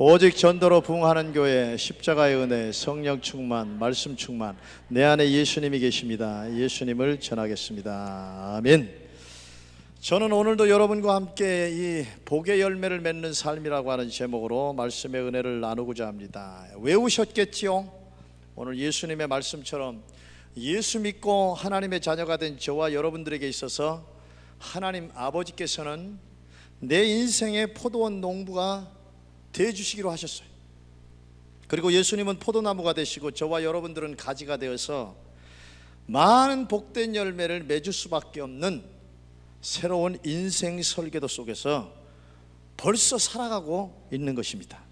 오직 전도로 부흥하는 교회, 십자가의 은혜, 성령 충만, 말씀 충만, 내 안에 예수님이 계십니다. 예수님을 전하겠습니다. 아멘. 저는 오늘도 여러분과 함께 이 복의 열매를 맺는 삶이라고 하는 제목으로 말씀의 은혜를 나누고자 합니다. 외우셨겠지요? 오늘 예수님의 말씀처럼 예수 믿고 하나님의 자녀가 된 저와 여러분들에게 있어서 하나님 아버지께서는 내 인생의 포도원 농부가 되어주시기로 하셨어요. 그리고 예수님은 포도나무가 되시고 저와 여러분들은 가지가 되어서 많은 복된 열매를 맺을 수밖에 없는 새로운 인생 설계도 속에서 벌써 살아가고 있는 것입니다.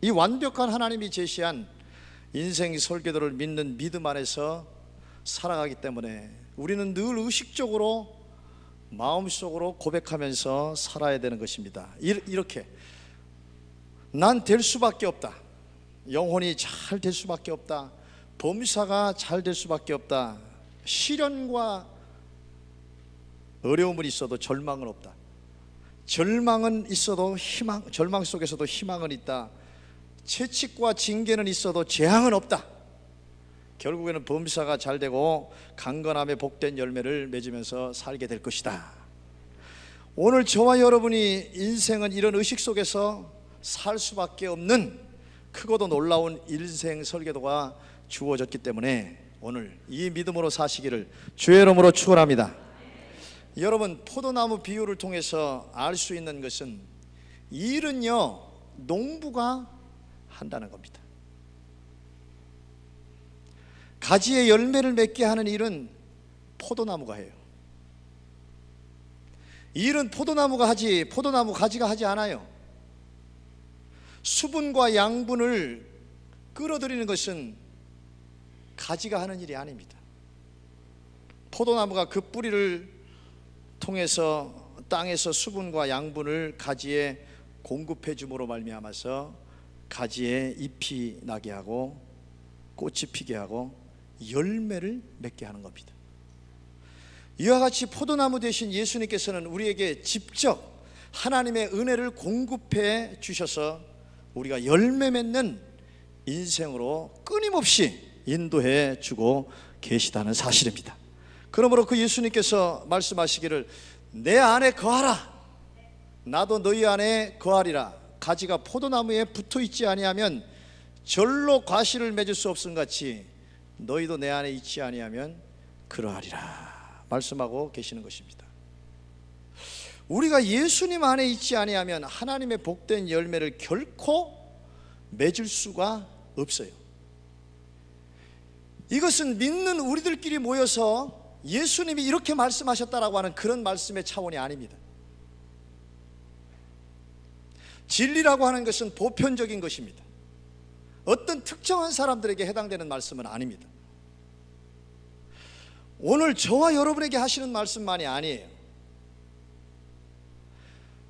이 완벽한 하나님이 제시한 인생 설계도를 믿는 믿음 안에서 살아가기 때문에 우리는 늘 의식적으로 마음속으로 고백하면서 살아야 되는 것입니다. 이렇게 난 될 수밖에 없다, 영혼이 잘 될 수밖에 없다, 범사가 잘 될 수밖에 없다, 시련과 어려움은 있어도 절망은 없다, 절망은 있어도 절망 속에서도 희망은 있다, 채찍과 징계는 있어도 재앙은 없다. 결국에는 범사가 잘 되고 강건함의 복된 열매를 맺으면서 살게 될 것이다. 오늘 저와 여러분이 인생은 이런 의식 속에서 살 수밖에 없는 크고도 놀라운 인생 설계도가 주어졌기 때문에 오늘 이 믿음으로 사시기를 주의 이름으로 축원합니다. 여러분, 포도나무 비유를 통해서 알 수 있는 것은 일은요 농부가 한다는 겁니다. 가지의 열매를 맺게 하는 일은 포도나무가 해요. 일은 포도나무가 하지 포도나무 가지가 하지 않아요. 수분과 양분을 끌어들이는 것은 가지가 하는 일이 아닙니다. 포도나무가 그 뿌리를 통해서 땅에서 수분과 양분을 가지에 공급해 줌으로 말미암아서 가지에 잎이 나게 하고 꽃이 피게 하고 열매를 맺게 하는 겁니다. 이와 같이 포도나무 되신 예수님께서는 우리에게 직접 하나님의 은혜를 공급해 주셔서 우리가 열매 맺는 인생으로 끊임없이 인도해 주고 계시다는 사실입니다. 그러므로 그 예수님께서 말씀하시기를 내 안에 거하라, 나도 너희 안에 거하리라. 가지가 포도나무에 붙어 있지 아니하면 절로 과실을 맺을 수 없음 같이 너희도 내 안에 있지 아니하면 그러하리라 말씀하고 계시는 것입니다. 우리가 예수님 안에 있지 아니하면 하나님의 복된 열매를 결코 맺을 수가 없어요. 이것은 믿는 우리들끼리 모여서 예수님이 이렇게 말씀하셨다라고 하는 그런 말씀의 차원이 아닙니다. 진리라고 하는 것은 보편적인 것입니다. 어떤 특정한 사람들에게 해당되는 말씀은 아닙니다. 오늘 저와 여러분에게 하시는 말씀만이 아니에요.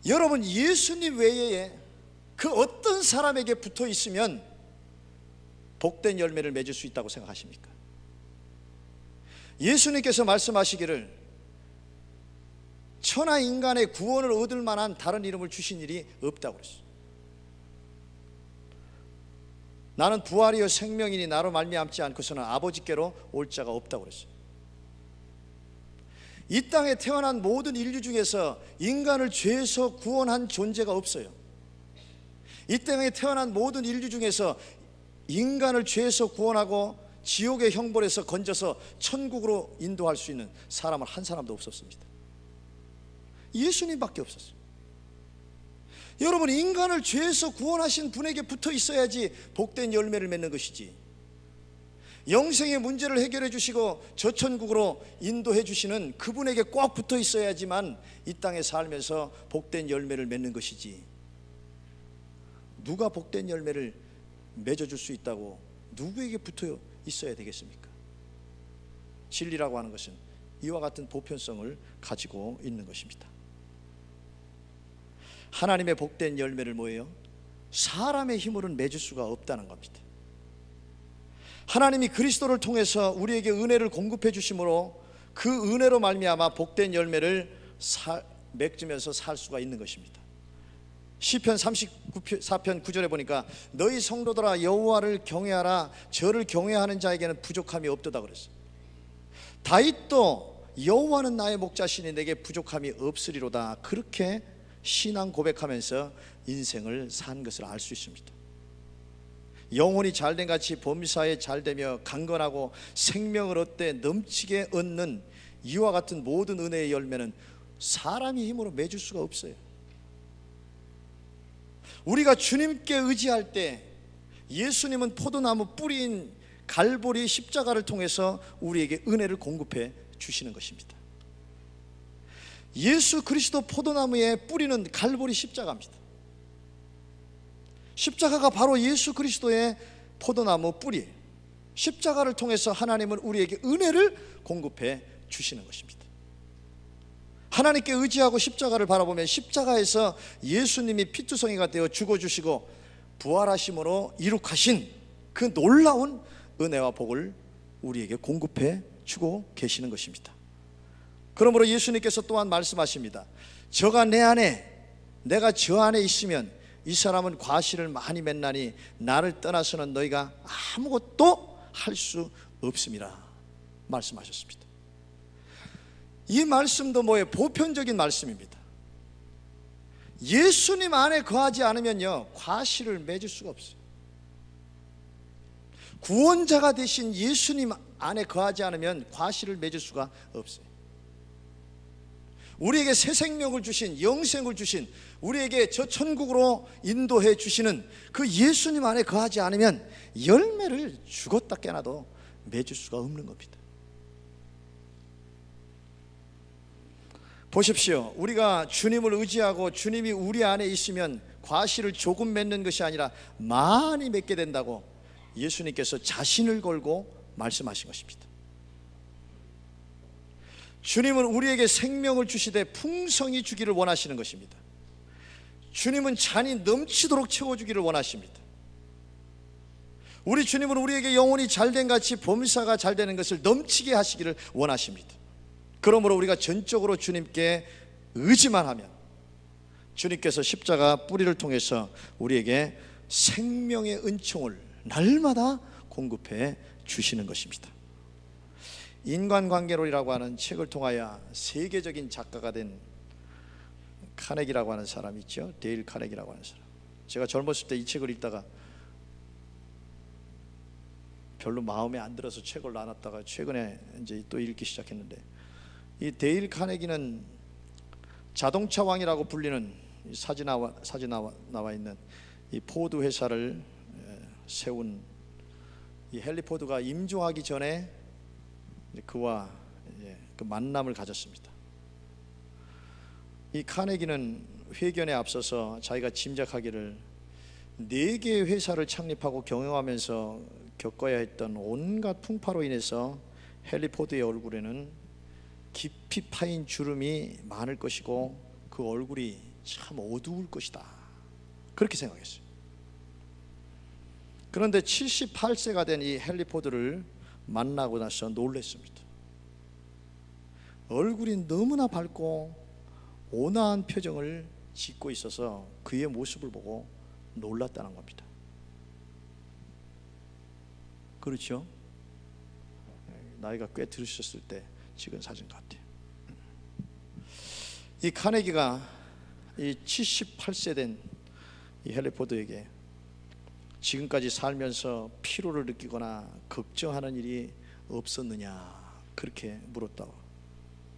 여러분, 예수님 외에 그 어떤 사람에게 붙어 있으면 복된 열매를 맺을 수 있다고 생각하십니까? 예수님께서 말씀하시기를 천하 인간의 구원을 얻을 만한 다른 이름을 주신 일이 없다고 그랬어요. 나는 부활이요 생명이니 나로 말미암지 않고서는 아버지께로 올 자가 없다고 그랬어요. 이 땅에 태어난 모든 인류 중에서 인간을 죄에서 구원한 존재가 없어요. 이 땅에 태어난 모든 인류 중에서 인간을 죄에서 구원하고 지옥의 형벌에서 건져서 천국으로 인도할 수 있는 사람은 한 사람도 없었습니다. 예수님밖에 없었어요. 여러분, 인간을 죄에서 구원하신 분에게 붙어 있어야지 복된 열매를 맺는 것이지, 영생의 문제를 해결해 주시고 저천국으로 인도해 주시는 그분에게 꼭 붙어 있어야지만 이 땅에 살면서 복된 열매를 맺는 것이지, 누가 복된 열매를 맺어줄 수 있다고 누구에게 붙어 있어야 되겠습니까? 진리라고 하는 것은 이와 같은 보편성을 가지고 있는 것입니다. 하나님의 복된 열매를 뭐예요? 사람의 힘으로는 맺을 수가 없다는 겁니다. 하나님이 그리스도를 통해서 우리에게 은혜를 공급해 주심으로 그 은혜로 말미암아 복된 열매를 맺으면서 살 수가 있는 것입니다. 시편 34편 9절에 보니까 너희 성도들아 여호와를 경외하라. 저를 경외하는 자에게는 부족함이 없도다 그랬어요. 다윗도 여호와는 나의 목자시니 내게 부족함이 없으리로다, 그렇게 신앙 고백하면서 인생을 산 것을 알 수 있습니다. 영혼이 잘된 같이 범사에 잘되며 강건하고 생명을 얻되 넘치게 얻는 이와 같은 모든 은혜의 열매는 사람의 힘으로 맺을 수가 없어요. 우리가 주님께 의지할 때 예수님은 포도나무 뿌리인 갈보리 십자가를 통해서 우리에게 은혜를 공급해 주시는 것입니다. 예수 그리스도 포도나무의 뿌리는 갈보리 십자가입니다. 십자가가 바로 예수 그리스도의 포도나무 뿌리, 십자가를 통해서 하나님은 우리에게 은혜를 공급해 주시는 것입니다. 하나님께 의지하고 십자가를 바라보면 십자가에서 예수님이 피투성이가 되어 죽어주시고 부활하심으로 이룩하신 그 놀라운 은혜와 복을 우리에게 공급해 주고 계시는 것입니다. 그러므로 예수님께서 또한 말씀하십니다. 저가 내 안에, 내가 저 안에 있으면 이 사람은 과실을 많이 맺나니 나를 떠나서는 너희가 아무것도 할 수 없음이라 말씀하셨습니다. 이 말씀도 뭐예요? 보편적인 말씀입니다. 예수님 안에 거하지 않으면요, 과실을 맺을 수가 없어요. 구원자가 되신 예수님 안에 거하지 않으면 과실을 맺을 수가 없어요. 우리에게 새 생명을 주신, 영생을 주신, 우리에게 저 천국으로 인도해 주시는 그 예수님 안에 거하지 않으면 열매를 죽었다 깨나도 맺을 수가 없는 겁니다. 보십시오. 우리가 주님을 의지하고 주님이 우리 안에 있으면 과실을 조금 맺는 것이 아니라 많이 맺게 된다고 예수님께서 자신을 걸고 말씀하신 것입니다. 주님은 우리에게 생명을 주시되 풍성히 주기를 원하시는 것입니다. 주님은 잔이 넘치도록 채워주기를 원하십니다. 우리 주님은 우리에게 영혼이 잘된 같이 범사가 잘되는 것을 넘치게 하시기를 원하십니다. 그러므로 우리가 전적으로 주님께 의지만 하면 주님께서 십자가 뿌리를 통해서 우리에게 생명의 은총을 날마다 공급해 주시는 것입니다. 인간관계론이라고 하는 책을 통하여 세계적인 작가가 된 카네기라고 하는 사람이 있죠. 데일 카네기라고 하는 사람. 제가 젊었을 때 이 책을 읽다가 별로 마음에 안 들어서 책을 놔놨다가 최근에 이제 또 읽기 시작했는데, 이 데일 카네기는 자동차 왕이라고 불리는 사진 나와 있는 이 포드 회사를 세운 이 헨리 포드가 임종하기 전에 그와 그 만남을 가졌습니다. 이 카네기는 회견에 앞서서 자기가 짐작하기를 4개의 회사를 창립하고 경영하면서 겪어야 했던 온갖 풍파로 인해서 헨리 포드의 얼굴에는 깊이 파인 주름이 많을 것이고 그 얼굴이 참 어두울 것이다, 그렇게 생각했어요. 그런데 78세가 된 이 헨리 포드를 만나고 나서 놀랐습니다. 얼굴이 너무나 밝고 온화한 표정을 짓고 있어서 그의 모습을 보고 놀랐다는 겁니다. 그렇죠? 나이가 꽤 들으셨을 때 찍은 사진 같아요. 이 카네기가 이 78세 된 이 헨리 포드에게 지금까지 살면서 피로를 느끼거나 걱정하는 일이 없었느냐, 그렇게 물었다고.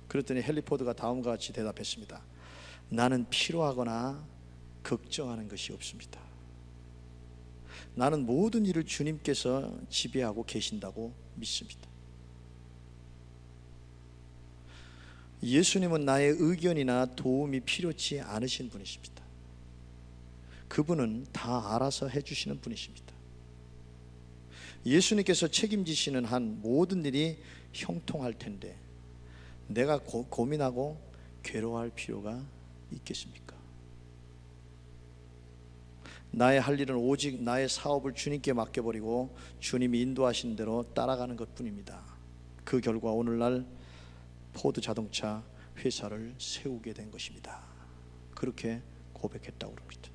그랬더니 헨리 포드가 다음과 같이 대답했습니다. 나는 피로하거나 걱정하는 것이 없습니다. 나는 모든 일을 주님께서 지배하고 계신다고 믿습니다. 예수님은 나의 의견이나 도움이 필요치 않으신 분이십니다. 그분은 다 알아서 해주시는 분이십니다. 예수님께서 책임지시는 한 모든 일이 형통할 텐데 내가 고민하고 괴로워할 필요가 있겠습니까? 나의 할 일은 오직 나의 사업을 주님께 맡겨버리고 주님이 인도하신 대로 따라가는 것뿐입니다. 그 결과 오늘날 포드 자동차 회사를 세우게 된 것입니다. 그렇게 고백했다고 합니다.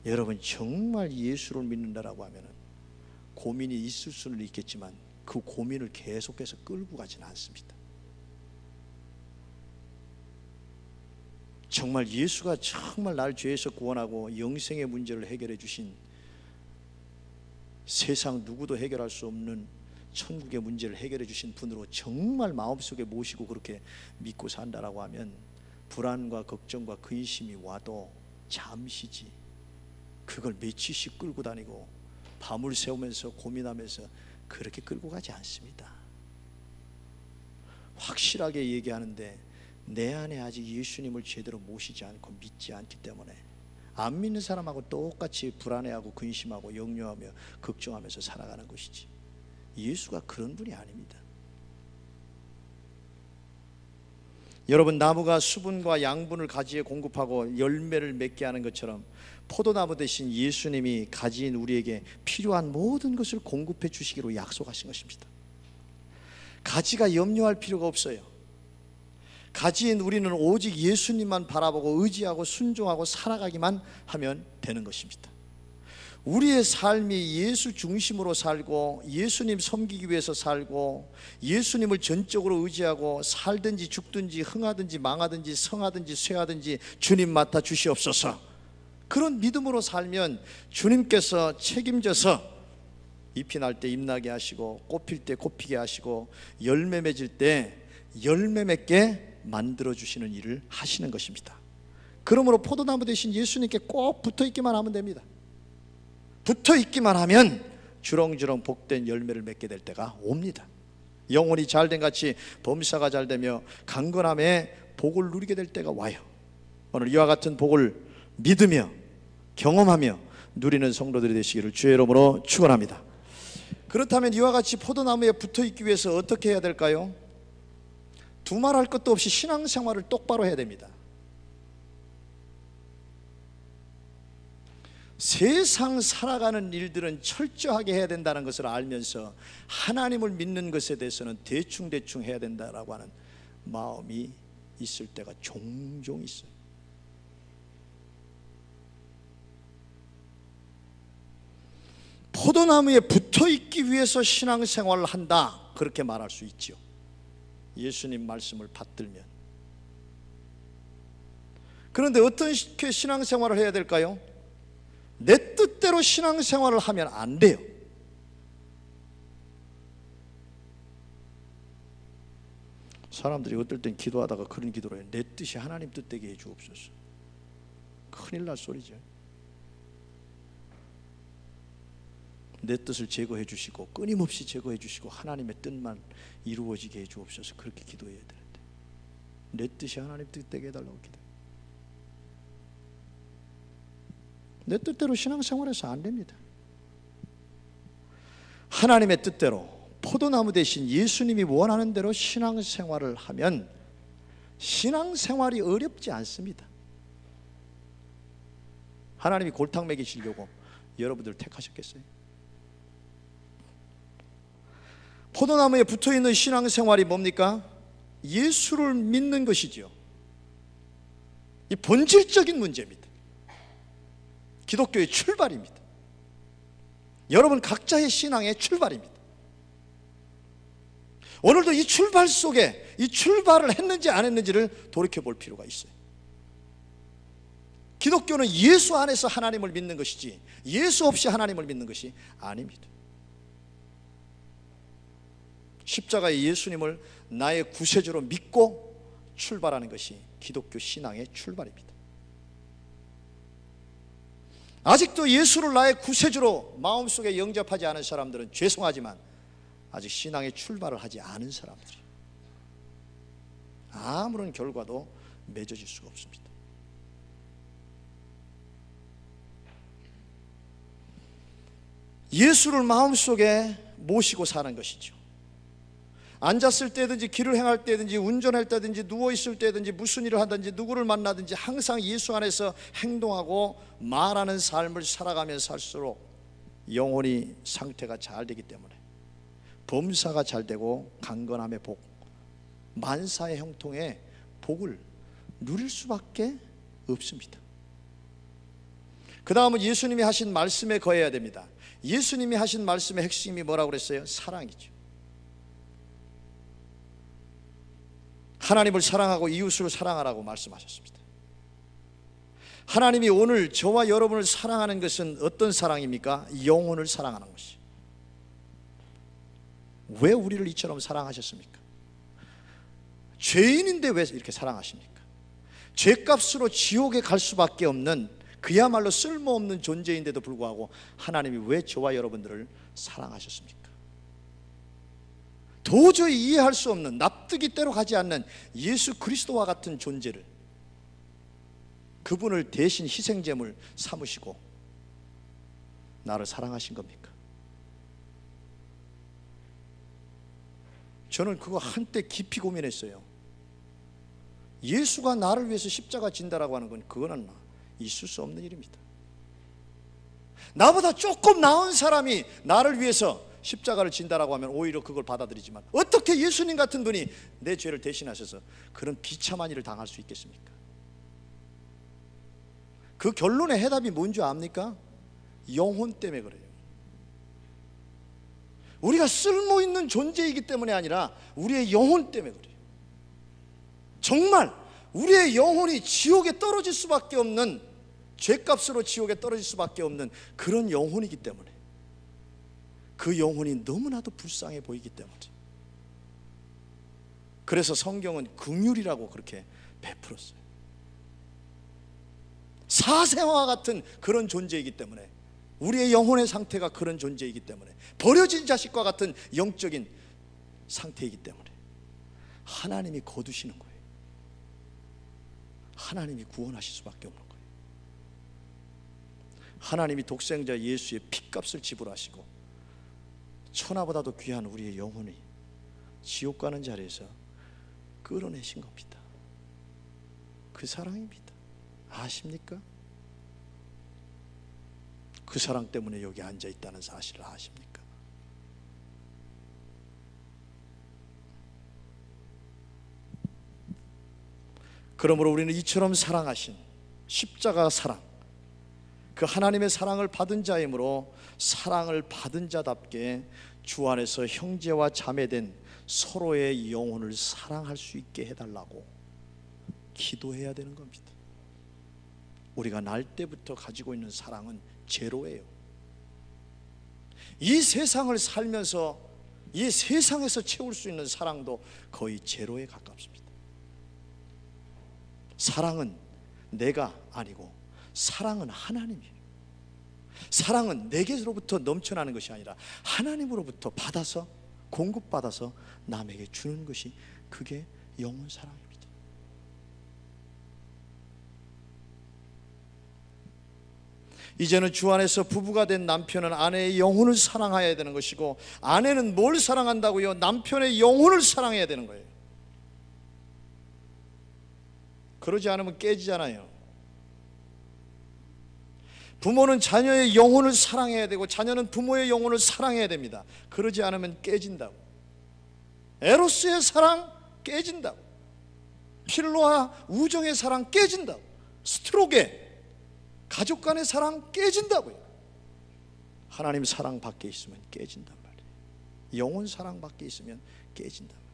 여러분, 정말 예수를 믿는다라고 하면 고민이 있을 수는 있겠지만 그 고민을 계속해서 끌고 가지는 않습니다. 정말 예수가 정말 날 죄에서 구원하고 영생의 문제를 해결해 주신, 세상 누구도 해결할 수 없는 천국의 문제를 해결해 주신 분으로 정말 마음속에 모시고 그렇게 믿고 산다라고 하면 불안과 걱정과 근심이 와도 잠시지 그걸 며칠씩 끌고 다니고 밤을 새우면서 고민하면서 그렇게 끌고 가지 않습니다. 확실하게 얘기하는데 내 안에 아직 예수님을 제대로 모시지 않고 믿지 않기 때문에 안 믿는 사람하고 똑같이 불안해하고 근심하고 염려하며 걱정하면서 살아가는 것이지, 예수가 그런 분이 아닙니다. 여러분, 나무가 수분과 양분을 가지에 공급하고 열매를 맺게 하는 것처럼 포도나무 대신 예수님이 가지인 우리에게 필요한 모든 것을 공급해 주시기로 약속하신 것입니다. 가지가 염려할 필요가 없어요. 가지인 우리는 오직 예수님만 바라보고 의지하고 순종하고 살아가기만 하면 되는 것입니다. 우리의 삶이 예수 중심으로 살고 예수님 섬기기 위해서 살고 예수님을 전적으로 의지하고 살든지 죽든지 흥하든지 망하든지 성하든지 쇠하든지 주님 맡아 주시옵소서, 그런 믿음으로 살면 주님께서 책임져서 잎이 날 때 잎나게 하시고 꽃필 때 꽃피게 하시고 열매 맺을 때 열매 맺게 만들어주시는 일을 하시는 것입니다. 그러므로 포도나무 대신 예수님께 꼭 붙어있기만 하면 됩니다. 붙어있기만 하면 주렁주렁 복된 열매를 맺게 될 때가 옵니다. 영혼이 잘된 같이 범사가 잘되며 강건함에 복을 누리게 될 때가 와요. 오늘 이와 같은 복을 믿으며 경험하며 누리는 성도들이 되시기를 주의 이름으로 축원합니다. 그렇다면 이와 같이 포도나무에 붙어있기 위해서 어떻게 해야 될까요? 두말할 것도 없이 신앙생활을 똑바로 해야 됩니다. 세상 살아가는 일들은 철저하게 해야 된다는 것을 알면서 하나님을 믿는 것에 대해서는 대충대충 해야 된다라고 하는 마음이 있을 때가 종종 있어요. 포도나무에 붙어있기 위해서 신앙생활을 한다, 그렇게 말할 수 있죠. 예수님 말씀을 받들면. 그런데 어떻게 신앙생활을 해야 될까요? 내 뜻대로 신앙생활을 하면 안 돼요. 사람들이 어떨 땐 기도하다가 그런 기도를 해요. 내 뜻이 하나님 뜻되게 해주옵소서. 큰일 날 소리죠. 내 뜻을 제거해 주시고 끊임없이 제거해 주시고 하나님의 뜻만 이루어지게 해 주옵소서, 그렇게 기도해야 되는데 내 뜻이 하나님 뜻되게 해달라고 기도해요. 내 뜻대로 신앙생활해서 안 됩니다. 하나님의 뜻대로 포도나무 대신 예수님이 원하는 대로 신앙생활을 하면 신앙생활이 어렵지 않습니다. 하나님이 골탕 먹이시려고 여러분들 택하셨겠어요? 포도나무에 붙어있는 신앙생활이 뭡니까? 예수를 믿는 것이지요. 이 본질적인 문제입니다. 기독교의 출발입니다. 여러분 각자의 신앙의 출발입니다. 오늘도 이 출발 속에 이 출발을 했는지 안 했는지를 돌이켜볼 필요가 있어요. 기독교는 예수 안에서 하나님을 믿는 것이지 예수 없이 하나님을 믿는 것이 아닙니다. 십자가의 예수님을 나의 구세주로 믿고 출발하는 것이 기독교 신앙의 출발입니다. 아직도 예수를 나의 구세주로 마음속에 영접하지 않은 사람들은 죄송하지만 아직 신앙의 출발을 하지 않은 사람들이에요. 아무런 결과도 맺어질 수가 없습니다. 예수를 마음속에 모시고 사는 것이죠. 앉았을 때든지 길을 행할 때든지 운전할 때든지 누워있을 때든지 무슨 일을 하든지 누구를 만나든지 항상 예수 안에서 행동하고 말하는 삶을 살아가며 살수록 영혼이 상태가 잘 되기 때문에 범사가 잘 되고 강건함의 복, 만사의 형통의 복을 누릴 수밖에 없습니다. 그 다음은 예수님이 하신 말씀에 거해야 됩니다. 예수님이 하신 말씀의 핵심이 뭐라고 그랬어요? 사랑이죠. 하나님을 사랑하고 이웃을 사랑하라고 말씀하셨습니다. 하나님이 오늘 저와 여러분을 사랑하는 것은 어떤 사랑입니까? 영혼을 사랑하는 것이요. 왜 우리를 이처럼 사랑하셨습니까? 죄인인데 왜 이렇게 사랑하십니까? 죄값으로 지옥에 갈 수밖에 없는 그야말로 쓸모없는 존재인데도 불구하고 하나님이 왜 저와 여러분들을 사랑하셨습니까? 도저히 이해할 수 없는, 납득이 때로 가지 않는 예수 그리스도와 같은 존재를, 그분을 대신 희생제물 삼으시고 나를 사랑하신 겁니까? 저는 그거 한때 깊이 고민했어요. 예수가 나를 위해서 십자가 진다라고 하는 건 그거는 있을 수 없는 일입니다. 나보다 조금 나은 사람이 나를 위해서 십자가를 진다라고 하면 오히려 그걸 받아들이지만, 어떻게 예수님 같은 분이 내 죄를 대신하셔서 그런 비참한 일을 당할 수 있겠습니까? 그 결론의 해답이 뭔지 압니까? 영혼 때문에 그래요. 우리가 쓸모있는 존재이기 때문에 아니라 우리의 영혼 때문에 그래요. 정말 우리의 영혼이 지옥에 떨어질 수밖에 없는, 죄값으로 지옥에 떨어질 수밖에 없는 그런 영혼이기 때문에, 그 영혼이 너무나도 불쌍해 보이기 때문에, 그래서 성경은 긍휼이라고 그렇게 베풀었어요. 사생아와 같은 그런 존재이기 때문에, 우리의 영혼의 상태가 그런 존재이기 때문에, 버려진 자식과 같은 영적인 상태이기 때문에 하나님이 거두시는 거예요. 하나님이 구원하실 수밖에 없는 거예요. 하나님이 독생자 예수의 핏값을 지불하시고 천하보다도 귀한 우리의 영혼이 지옥 가는 자리에서 끌어내신 겁니다. 그 사랑입니다. 아십니까? 그 사랑 때문에 여기 앉아있다는 사실을 아십니까? 그러므로 우리는 이처럼 사랑하신 십자가 사랑, 그 하나님의 사랑을 받은 자이므로 사랑을 받은 자답게 주 안에서 형제와 자매된 서로의 영혼을 사랑할 수 있게 해달라고 기도해야 되는 겁니다. 우리가 날 때부터 가지고 있는 사랑은 제로예요. 이 세상을 살면서 이 세상에서 채울 수 있는 사랑도 거의 제로에 가깝습니다. 사랑은 내가 아니고 사랑은 하나님이에요. 사랑은 내게로부터 넘쳐나는 것이 아니라 하나님으로부터 받아서, 공급받아서 남에게 주는 것이, 그게 영혼 사랑입니다. 이제는 주 안에서 부부가 된 남편은 아내의 영혼을 사랑해야 되는 것이고, 아내는 뭘 사랑한다고요? 남편의 영혼을 사랑해야 되는 거예요. 그러지 않으면 깨지잖아요. 부모는 자녀의 영혼을 사랑해야 되고 자녀는 부모의 영혼을 사랑해야 됩니다. 그러지 않으면 깨진다고. 에로스의 사랑 깨진다고. 필로와 우정의 사랑 깨진다고. 스트로게 가족 간의 사랑 깨진다고요. 하나님 사랑 밖에 있으면 깨진단 말이에요. 영혼 사랑 밖에 있으면 깨진단 말이에요.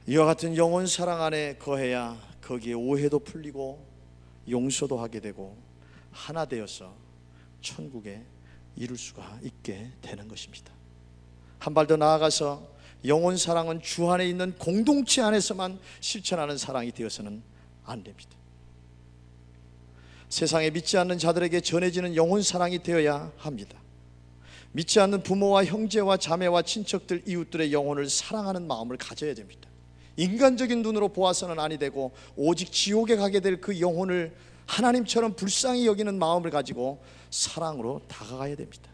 이와 같은 영혼 사랑 안에 거해야 거기에 오해도 풀리고 용서도 하게 되고 하나 되어서 천국에 이룰 수가 있게 되는 것입니다. 한 발 더 나아가서 영혼 사랑은 주 안에 있는 공동체 안에서만 실천하는 사랑이 되어서는 안 됩니다. 세상에 믿지 않는 자들에게 전해지는 영혼 사랑이 되어야 합니다. 믿지 않는 부모와 형제와 자매와 친척들, 이웃들의 영혼을 사랑하는 마음을 가져야 됩니다. 인간적인 눈으로 보아서는 아니 되고 오직 지옥에 가게 될 그 영혼을 하나님처럼 불쌍히 여기는 마음을 가지고 사랑으로 다가가야 됩니다.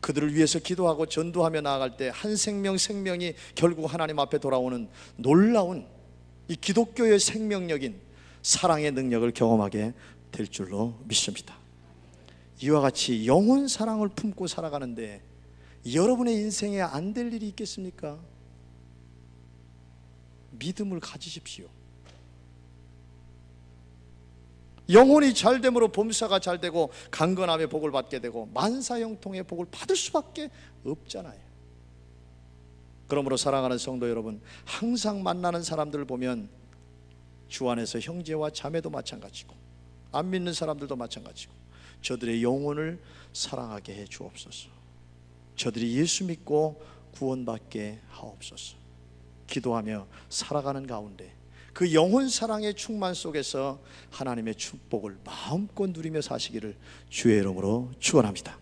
그들을 위해서 기도하고 전도하며 나아갈 때 한 생명이 결국 하나님 앞에 돌아오는 놀라운 이 기독교의 생명력인 사랑의 능력을 경험하게 될 줄로 믿습니다. 이와 같이 영혼 사랑을 품고 살아가는데 여러분의 인생에 안 될 일이 있겠습니까? 믿음을 가지십시오. 영혼이 잘됨으로 범사가 잘되고 강건함의 복을 받게 되고 만사형통의 복을 받을 수밖에 없잖아요. 그러므로 사랑하는 성도 여러분, 항상 만나는 사람들을 보면 주 안에서 형제와 자매도 마찬가지고 안 믿는 사람들도 마찬가지고 저들의 영혼을 사랑하게 해 주옵소서. 저들이 예수 믿고 구원받게 하옵소서. 기도하며 살아가는 가운데 그 영혼 사랑의 충만 속에서 하나님의 축복을 마음껏 누리며 사시기를 주의 이름으로 축원합니다.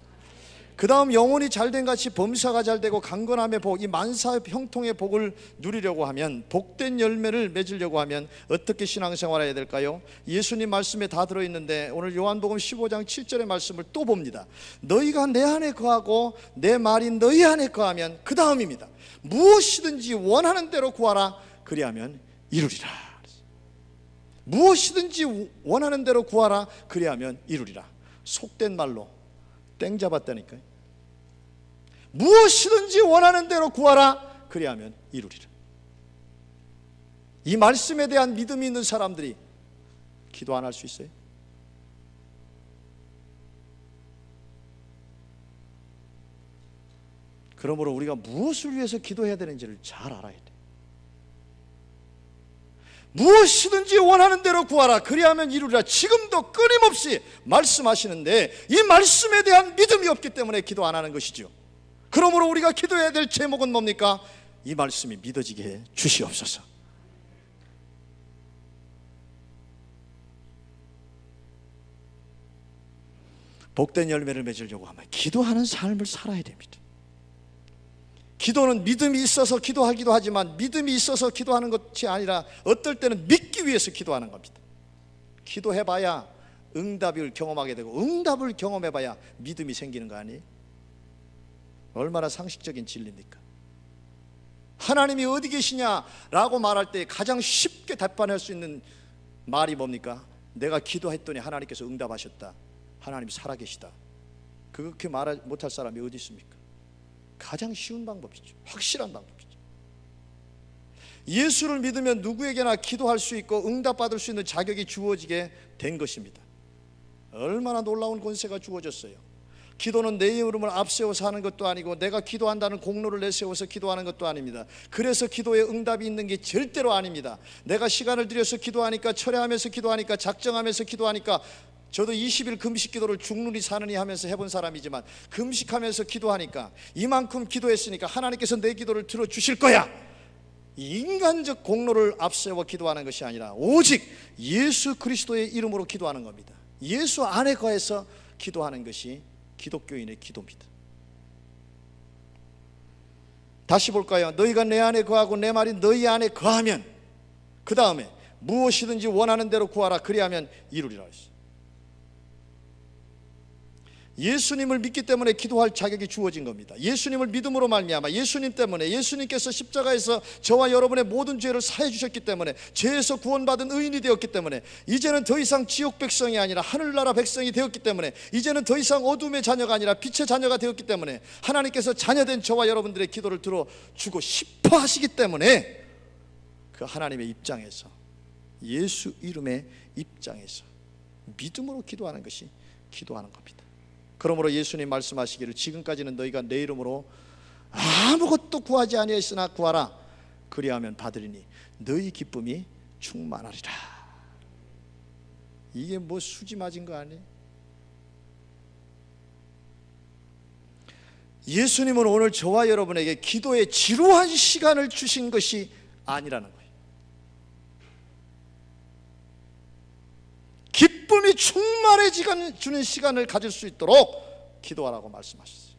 그 다음 영혼이 잘된 같이 범사가 잘되고 강건함의 복, 이 만사 형통의 복을 누리려고 하면, 복된 열매를 맺으려고 하면 어떻게 신앙생활을 해야 될까요? 예수님 말씀에 다 들어있는데 오늘 요한복음 15장 7절의 말씀을 또 봅니다. 너희가 내 안에 거하고 내 말이 너희 안에 거하면, 그 다음입니다. 무엇이든지 원하는 대로 구하라, 그리하면 이루리라. 무엇이든지 원하는 대로 구하라, 그리하면 이루리라. 속된 말로 땡 잡았다니까요. 무엇이든지 원하는 대로 구하라, 그리하면 이루리라. 이 말씀에 대한 믿음이 있는 사람들이 기도 안 할 수 있어요? 그러므로 우리가 무엇을 위해서 기도해야 되는지를 잘 알아야 돼. 무엇이든지 원하는 대로 구하라, 그리하면 이루리라. 지금도 끊임없이 말씀하시는데 이 말씀에 대한 믿음이 없기 때문에 기도 안 하는 것이죠. 그러므로 우리가 기도해야 될 제목은 뭡니까? 이 말씀이 믿어지게 해 주시옵소서. 복된 열매를 맺으려고 하면 기도하는 삶을 살아야 됩니다. 기도는 믿음이 있어서 기도하기도 하지만 믿음이 있어서 기도하는 것이 아니라 어떨 때는 믿기 위해서 기도하는 겁니다. 기도해봐야 응답을 경험하게 되고 응답을 경험해봐야 믿음이 생기는 거 아니에요? 얼마나 상식적인 진리입니까? 하나님이 어디 계시냐라고 말할 때 가장 쉽게 답변할 수 있는 말이 뭡니까? 내가 기도했더니 하나님께서 응답하셨다. 하나님이 살아계시다. 그렇게 말 못할 사람이 어디 있습니까? 가장 쉬운 방법이죠. 확실한 방법이죠. 예수를 믿으면 누구에게나 기도할 수 있고 응답받을 수 있는 자격이 주어지게 된 것입니다. 얼마나 놀라운 권세가 주어졌어요. 기도는 내 이름을 앞세워서 하는 것도 아니고 내가 기도한다는 공로를 내세워서 기도하는 것도 아닙니다. 그래서 기도에 응답이 있는 게 절대로 아닙니다. 내가 시간을 들여서 기도하니까, 철회하면서 기도하니까, 작정하면서 기도하니까. 저도 20일 금식 기도를 죽느니 사느니 하면서 해본 사람이지만 금식하면서 기도하니까, 이만큼 기도했으니까 하나님께서 내 기도를 들어주실 거야, 인간적 공로를 앞세워 기도하는 것이 아니라 오직 예수 그리스도의 이름으로 기도하는 겁니다. 예수 안에 거해서 기도하는 것이 기독교인의 기도입니다. 다시 볼까요? 너희가 내 안에 거하고 내 말이 너희 안에 거하면, 그 다음에 무엇이든지 원하는 대로 구하라, 그리하면 이루리라 했어요. 예수님을 믿기 때문에 기도할 자격이 주어진 겁니다. 예수님을 믿음으로 말미암아, 예수님 때문에, 예수님께서 십자가에서 저와 여러분의 모든 죄를 사해 주셨기 때문에, 죄에서 구원받은 의인이 되었기 때문에, 이제는 더 이상 지옥 백성이 아니라 하늘나라 백성이 되었기 때문에, 이제는 더 이상 어둠의 자녀가 아니라 빛의 자녀가 되었기 때문에, 하나님께서 자녀된 저와 여러분들의 기도를 들어주고 싶어 하시기 때문에, 그 하나님의 입장에서, 예수 이름의 입장에서 믿음으로 기도하는 것이 기도하는 겁니다. 그러므로 예수님 말씀하시기를 지금까지는 너희가 내 이름으로 아무것도 구하지 아니하였으나 구하라, 그리하면 받으리니 너희 기쁨이 충만하리라. 이게 뭐 수지 맞은 거 아니에요? 예수님은 오늘 저와 여러분에게 기도에 지루한 시간을 주신 것이 아니라는 거예요. 기쁨이 충만해지는 시간을 가질 수 있도록 기도하라고 말씀하셨어요.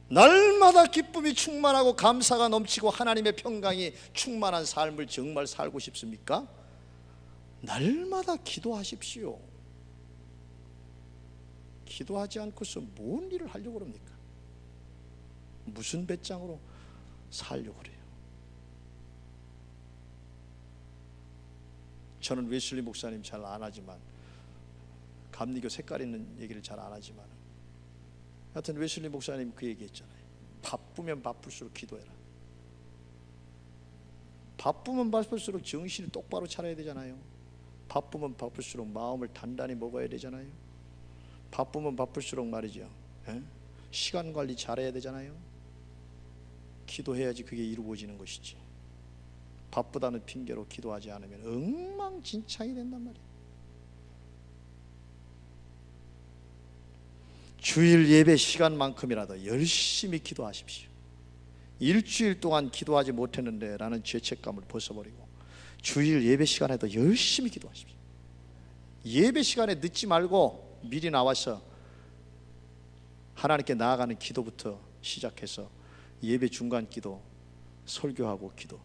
날마다 기쁨이 충만하고 감사가 넘치고 하나님의 평강이 충만한 삶을 정말 살고 싶습니까? 날마다 기도하십시오. 기도하지 않고서 뭔 일을 하려고 그럽니까? 무슨 배짱으로 살려고 그래요? 저는 웨슬리 목사님 잘 안 하지만, 감리교 색깔 있는 얘기를 잘 안 하지만, 하여튼 웨슬리 목사님 그 얘기 했잖아요. 바쁘면 바쁠수록 기도해라. 바쁘면 바쁠수록 정신을 똑바로 차려야 되잖아요. 바쁘면 바쁠수록 마음을 단단히 먹어야 되잖아요. 바쁘면 바쁠수록 말이죠, 시간 관리 잘해야 되잖아요. 기도해야지 그게 이루어지는 것이지. 바쁘다는 핑계로 기도하지 않으면 엉망진창이 된단 말이에요. 주일 예배 시간만큼이라도 열심히 기도하십시오. 일주일 동안 기도하지 못했는데 라는 죄책감을 벗어버리고 주일 예배 시간에도 열심히 기도하십시오. 예배 시간에 늦지 말고 미리 나와서 하나님께 나아가는 기도부터 시작해서 예배 중간 기도, 설교하고 기도.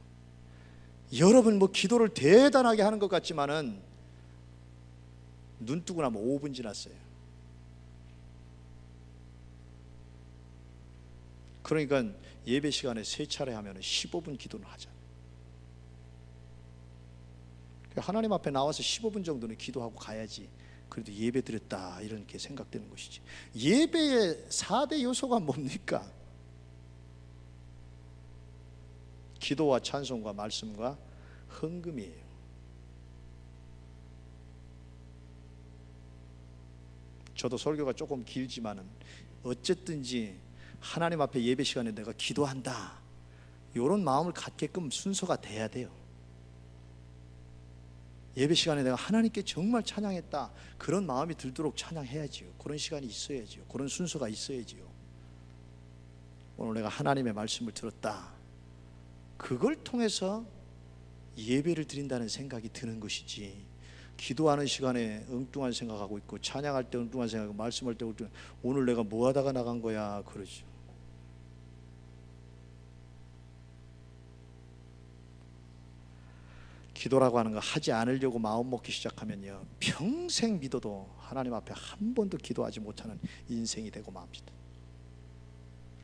여러분 뭐 기도를 대단하게 하는 것 같지만은 눈 뜨고 나면 5분 지났어요. 그러니까 예배 시간에 3차례 하면 15분 기도는 하잖아요. 하나님 앞에 나와서 15분 정도는 기도하고 가야지 그래도 예배 드렸다 이렇게 생각되는 것이지. 예배의 4대 요소가 뭡니까? 기도와 찬송과 말씀과 헌금이에요. 저도 설교가 조금 길지만은 어쨌든지 하나님 앞에 예배 시간에 내가 기도한다 이런 마음을 갖게끔 순서가 돼야 돼요. 예배 시간에 내가 하나님께 정말 찬양했다 그런 마음이 들도록 찬양해야지요. 그런 시간이 있어야지요. 그런 순서가 있어야지요. 오늘 내가 하나님의 말씀을 들었다, 그걸 통해서 예배를 드린다는 생각이 드는 것이지, 기도하는 시간에 엉뚱한 생각하고 있고 찬양할 때 엉뚱한 생각하고 말씀할 때 엉뚱한, 오늘 내가 뭐 하다가 나간 거야 그러죠. 기도라고 하는 거 하지 않으려고 마음 먹기 시작하면요 평생 믿어도 하나님 앞에 한 번도 기도하지 못하는 인생이 되고 맙니다.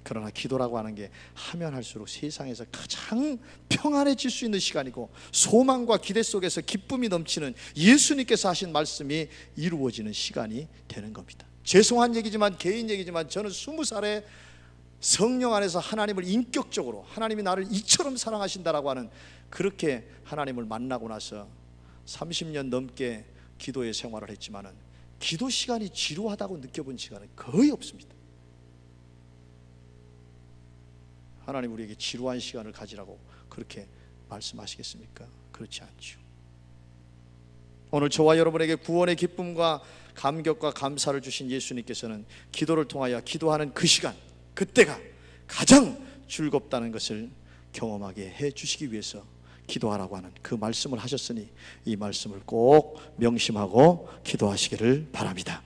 그러나 기도라고 하는 게 하면 할수록 세상에서 가장 평안해질 수 있는 시간이고 소망과 기대 속에서 기쁨이 넘치는 예수님께서 하신 말씀이 이루어지는 시간이 되는 겁니다. 죄송한 얘기지만 개인 얘기지만 저는 20살에 성령 안에서 하나님을 인격적으로 하나님이 나를 이처럼 사랑하신다라고 하는 그렇게 하나님을 만나고 나서 30년 넘게 기도의 생활을 했지만은 기도 시간이 지루하다고 느껴본 시간은 거의 없습니다. 하나님 우리에게 지루한 시간을 가지라고 그렇게 말씀하시겠습니까? 그렇지 않죠. 오늘 저와 여러분에게 구원의 기쁨과 감격과 감사를 주신 예수님께서는 기도를 통하여 기도하는 그 시간, 그때가 가장 즐겁다는 것을 경험하게 해 주시기 위해서 기도하라고 하는 그 말씀을 하셨으니 이 말씀을 꼭 명심하고 기도하시기를 바랍니다.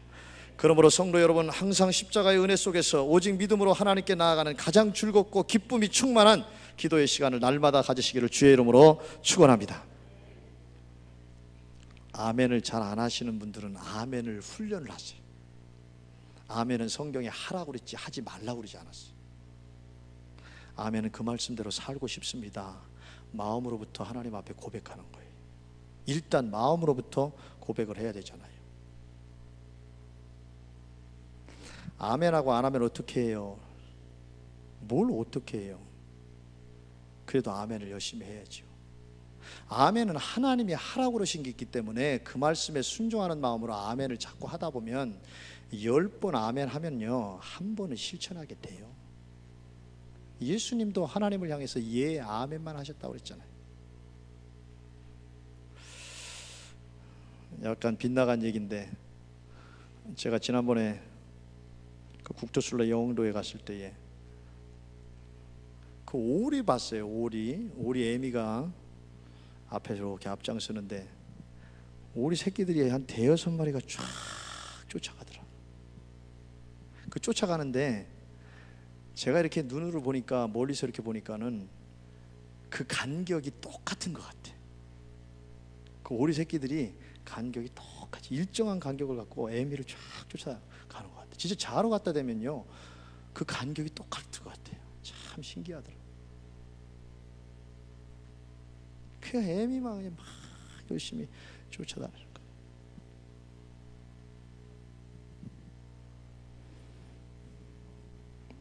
그러므로 성도 여러분, 항상 십자가의 은혜 속에서 오직 믿음으로 하나님께 나아가는 가장 즐겁고 기쁨이 충만한 기도의 시간을 날마다 가지시기를 주의 이름으로 축원합니다. 아멘을 잘 안 하시는 분들은 아멘을 훈련을 하세요. 아멘은 성경에 하라고 그랬지 하지 말라고 그러지 않았어요. 아멘은 그 말씀대로 살고 싶습니다. 마음으로부터 하나님 앞에 고백하는 거예요. 일단 마음으로부터 고백을 해야 되잖아요. 아멘하고 안 하면 어떻게 해요? 뭘 어떻게 해요? 그래도 아멘을 열심히 해야죠. 아멘은 하나님이 하라고 그러신 게 있기 때문에 그 말씀에 순종하는 마음으로 아멘을 자꾸 하다 보면 10번 아멘 하면요 한 번은 실천하게 돼요. 예수님도 하나님을 향해서 예 아멘만 하셨다고 그랬잖아요. 약간 빗나간 얘기인데 제가 지난번에 그 국토순례 영흥도에 갔을 때에 그 오리 봤어요. 오리 애미가 앞에 이렇게 앞장서는데 오리 새끼들이 한 5-6마리가 쫙 쫓아가더라. 그 쫓아가는데 제가 이렇게 눈으로 보니까 멀리서 이렇게 보니까는 그 간격이 똑같은 것 같아. 그 오리 새끼들이 간격이 똑같이 일정한 간격을 갖고 애미를 쫙 쫓아가는 것 같아. 진짜 자러 갔다 되면요 그 간격이 똑같을 것 같아요. 참 신기하더라. 그 애미만 그냥 막 열심히 쫓아다니는 거예요.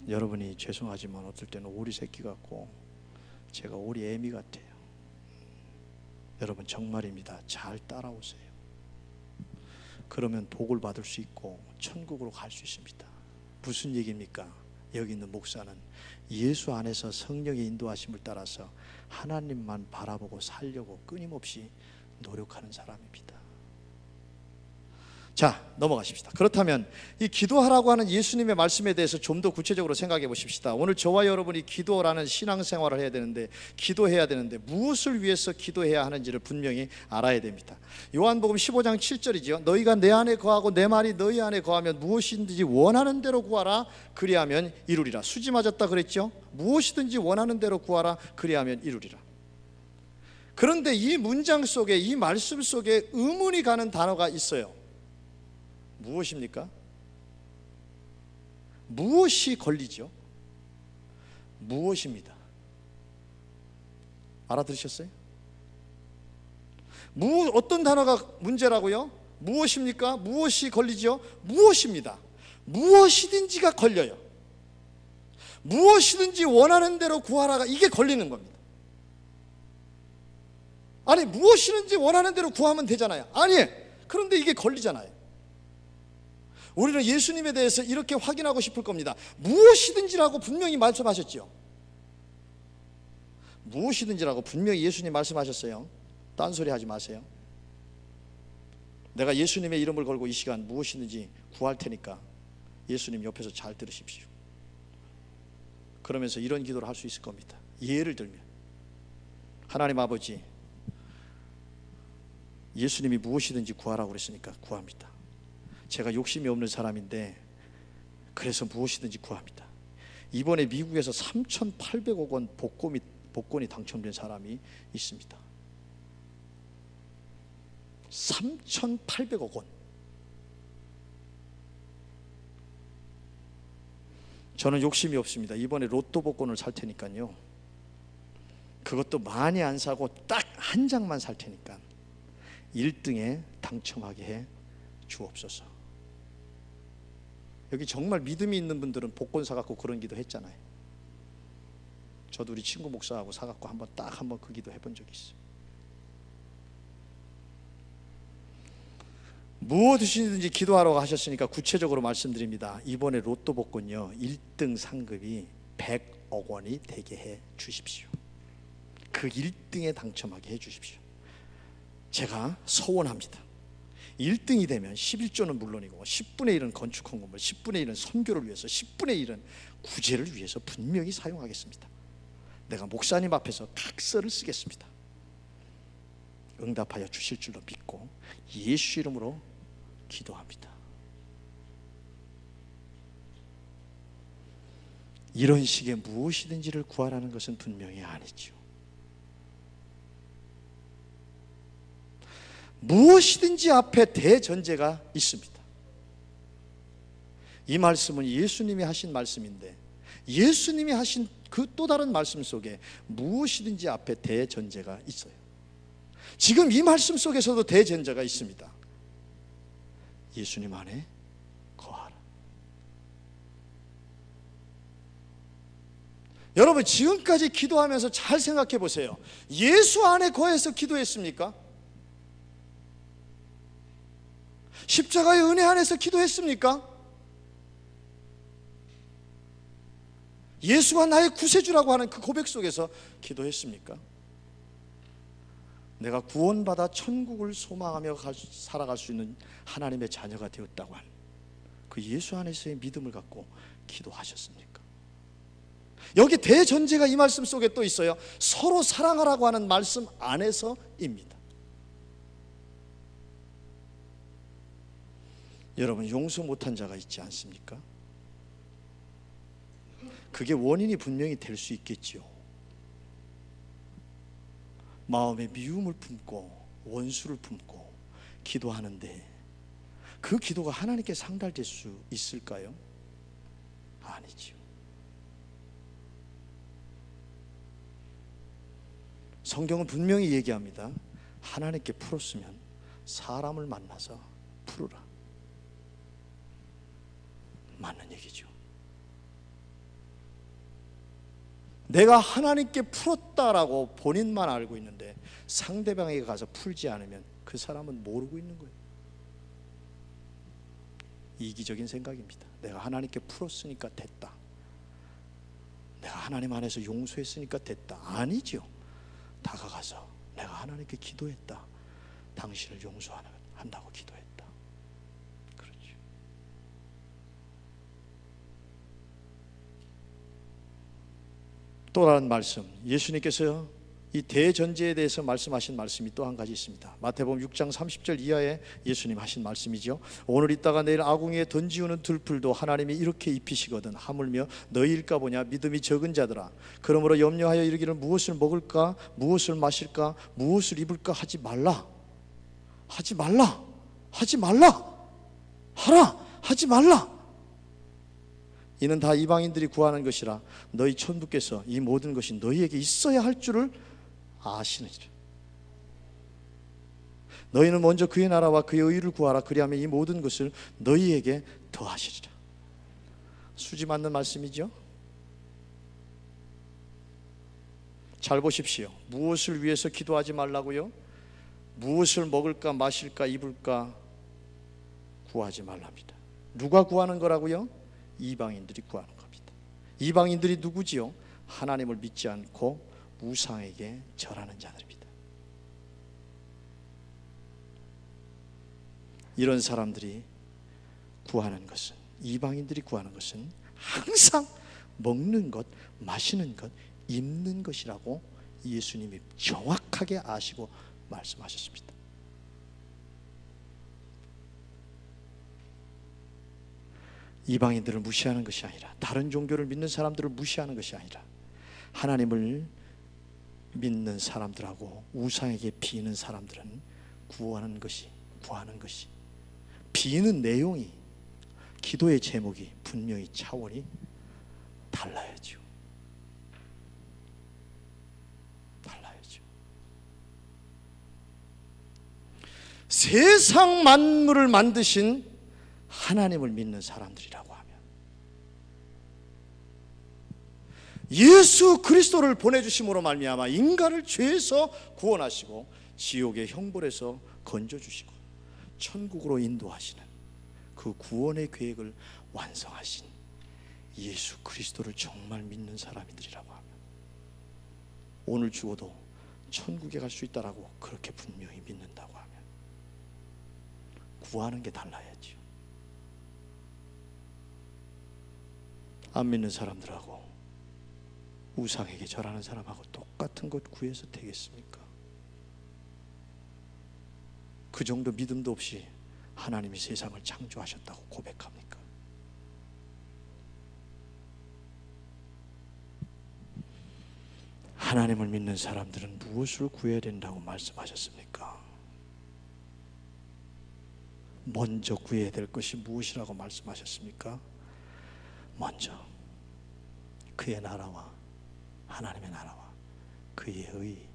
여러분이 죄송하지만 어떨 때는 오리 새끼 같고 제가 오리 애미 같아요. 여러분 정말입니다. 잘 따라오세요. 그러면 복을 받을 수 있고 천국으로 갈 수 있습니다. 무슨 얘기입니까? 여기 있는 목사는 예수 안에서 성령의 인도하심을 따라서 하나님만 바라보고 살려고 끊임없이 노력하는 사람입니다. 자, 넘어가십시다. 그렇다면 이 기도하라고 하는 예수님의 말씀에 대해서 좀 더 구체적으로 생각해 보십시다. 오늘 저와 여러분이 기도라는 신앙생활을 해야 되는데, 기도해야 되는데 무엇을 위해서 기도해야 하는지를 분명히 알아야 됩니다. 요한복음 15장 7절이죠. 너희가 내 안에 거하고 내 말이 너희 안에 거하면 무엇이든지 원하는 대로 구하라 그리하면 이루리라. 수지 맞았다 그랬죠. 무엇이든지 원하는 대로 구하라 그리하면 이루리라. 그런데 이 문장 속에, 이 말씀 속에 의문이 가는 단어가 있어요. 무엇입니까? 무엇이 걸리죠? 무엇입니다. 알아들으셨어요? 어떤 단어가 문제라고요? 무엇입니까? 무엇이 걸리죠? 무엇입니다. 무엇이든지가 걸려요. 무엇이든지 원하는 대로 구하라가 이게 걸리는 겁니다. 아니, 무엇이든지 원하는 대로 구하면 되잖아요. 아니, 그런데 이게 걸리잖아요. 우리는 예수님에 대해서 이렇게 확인하고 싶을 겁니다. 무엇이든지라고 분명히 말씀하셨죠. 무엇이든지라고 분명히 예수님 말씀하셨어요. 딴소리 하지 마세요. 내가 예수님의 이름을 걸고 이 시간 무엇이든지 구할 테니까 예수님 옆에서 잘 들으십시오. 그러면서 이런 기도를 할 수 있을 겁니다. 예를 들면, 하나님 아버지, 예수님이 무엇이든지 구하라고 그랬으니까 구합니다. 제가 욕심이 없는 사람인데 그래서 무엇이든지 구합니다. 이번에 미국에서 3,800억 원 복권이 당첨된 사람이 있습니다. 3,800억 원. 저는 욕심이 없습니다. 이번에 로또 복권을 살 테니까요, 그것도 많이 안 사고 딱 한 장만 살 테니까 1등에 당첨하게 해 주옵소서. 여기 정말 믿음이 있는 분들은 복권 사갖고 그런 기도 했잖아요. 저도 우리 친구 목사하고 사갖고 한번 그 기도 해본 적이 있어요. 무엇이든지 기도하라고 하셨으니까 구체적으로 말씀드립니다. 이번에 로또 복권요, 1등 상금이 100억 원이 되게 해 주십시오. 그 1등에 당첨하게 해 주십시오. 제가 서원합니다. 1등이 되면 11조는 물론이고 10분의 1은 건축 헌금을, 10분의 1은 선교를 위해서, 10분의 1은 구제를 위해서 분명히 사용하겠습니다. 내가 목사님 앞에서 각서를 쓰겠습니다. 응답하여 주실 줄로 믿고 예수 이름으로 기도합니다. 이런 식의 무엇이든지를 구하라는 것은 분명히 아니죠. 무엇이든지 앞에 대전제가 있습니다. 이 말씀은 예수님이 하신 말씀인데, 예수님이 하신 그 또 다른 말씀 속에 무엇이든지 앞에 대전제가 있어요. 지금 이 말씀 속에서도 대전제가 있습니다. 예수님 안에 거하라. 여러분, 지금까지 기도하면서 잘 생각해 보세요. 예수 안에 거해서 기도했습니까? 십자가의 은혜 안에서 기도했습니까? 예수가 나의 구세주라고 하는 그 고백 속에서 기도했습니까? 내가 구원받아 천국을 소망하며 살아갈 수 있는 하나님의 자녀가 되었다고 하는 그 예수 안에서의 믿음을 갖고 기도하셨습니까? 여기 대전제가 이 말씀 속에 또 있어요. 서로 사랑하라고 하는 말씀 안에서입니다. 여러분, 용서 못한 자가 있지 않습니까? 그게 원인이 분명히 될 수 있겠지요. 마음에 미움을 품고 원수를 품고 기도하는데 그 기도가 하나님께 상달될 수 있을까요? 아니지요. 성경은 분명히 얘기합니다. 하나님께 풀었으면 사람을 만나서 풀으라. 맞는 얘기죠. 내가 하나님께 풀었다라고 본인만 알고 있는데 상대방에게 가서 풀지 않으면 그 사람은 모르고 있는 거예요. 이기적인 생각입니다. 내가 하나님께 풀었으니까 됐다. 내가 하나님 안에서 용서했으니까 됐다. 아니죠. 다가가서 내가 하나님께 기도했다. 당신을 용서한다고 기도했다. 그렇죠. 또 다른 말씀, 예수님께서 이 대전제에 대해서 말씀하신 말씀이 또 한 가지 있습니다. 마태복음 6장 30절 이하에 예수님 하신 말씀이죠. 오늘 있다가 내일 아궁이에 던지우는 들풀도 하나님이 이렇게 입히시거든 하물며 너희일까 보냐 믿음이 적은 자들아. 그러므로 염려하여 이르기를 무엇을 먹을까 무엇을 마실까 무엇을 입을까 하지 말라. 하지 말라. 하지 말라. 하라. 하지 말라. 이는 다 이방인들이 구하는 것이라 너희 천부께서 이 모든 것이 너희에게 있어야 할 줄을 아시느니라. 너희는 먼저 그의 나라와 그의 의를 구하라. 그리하면 이 모든 것을 너희에게 더하시리라. 수지 맞는 말씀이죠. 잘 보십시오. 무엇을 위해서 기도하지 말라고요? 무엇을 먹을까 마실까 입을까 구하지 말랍니다. 누가 구하는 거라고요? 이방인들이 구하는 겁니다. 이방인들이 누구지요? 하나님을 믿지 않고 우상에게 절하는 자들입니다. 이런 사람들이 구하는 것은, 이방인들이 구하는 것은 항상 먹는 것, 마시는 것, 입는 것이라고 예수님이 정확하게 아시고 말씀하셨습니다. 이방인들을 무시하는 것이 아니라, 다른 종교를 믿는 사람들을 무시하는 것이 아니라, 하나님을 믿는 사람들하고 우상에게 비는 사람들은 구하는 것이 비는 내용이, 기도의 제목이 분명히 차원이 달라야죠. 달라야죠. 세상 만물을 만드신 하나님을 믿는 사람들이라고 하면, 예수 그리스도를 보내주심으로 말미암아 인간을 죄에서 구원하시고 지옥의 형벌에서 건져주시고 천국으로 인도하시는 그 구원의 계획을 완성하신 예수 그리스도를 정말 믿는 사람들이라고 하면 오늘 죽어도 천국에 갈 수 있다라고 그렇게 분명히 믿는다고 하면 구하는 게 달라야죠. 안 믿는 사람들하고 우상에게 절하는 사람하고 똑같은 것 구해서 되겠습니까? 그 정도 믿음도 없이 하나님이 세상을 창조하셨다고 고백합니까? 하나님을 믿는 사람들은 무엇을 구해야 된다고 말씀하셨습니까? 먼저 구해야 될 것이 무엇이라고 말씀하셨습니까? 먼저 그의 나라와 하나님의 나라와 그의 의,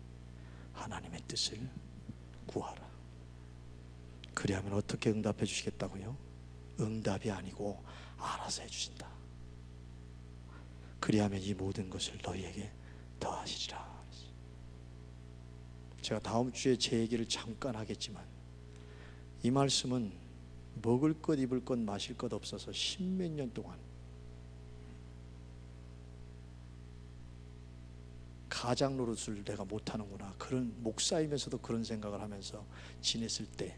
하나님의 뜻을 구하라. 그리하면 어떻게 응답해 주시겠다고요? 응답이 아니고 알아서 해주신다. 그리하면 이 모든 것을 너희에게 더하시리라. 제가 다음 주에 제 얘기를 잠깐 하겠지만, 이 말씀은 먹을 것 입을 것 마실 것 없어서 십몇 년 동안 가장 노릇을 내가 못하는구나, 그런 목사이면서도 그런 생각을 하면서 지냈을 때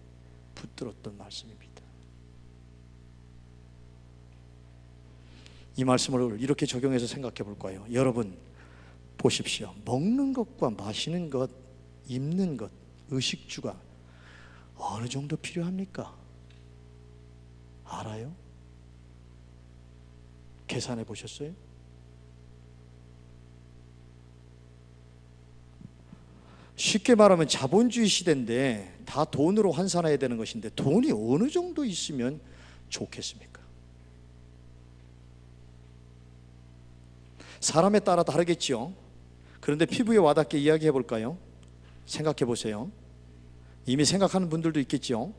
붙들었던 말씀입니다. 이 말씀을 이렇게 적용해서 생각해 볼까요? 여러분 보십시오. 먹는 것과 마시는 것, 입는 것, 의식주가 어느 정도 필요합니까? 알아요? 계산해 보셨어요? 쉽게 말하면 자본주의 시대인데 다 돈으로 환산해야 되는 것인데 돈이 어느 정도 있으면 좋겠습니까? 사람에 따라 다르겠죠. 그런데 피부에 와닿게 이야기해 볼까요? 생각해 보세요. 이미 생각하는 분들도 있겠죠.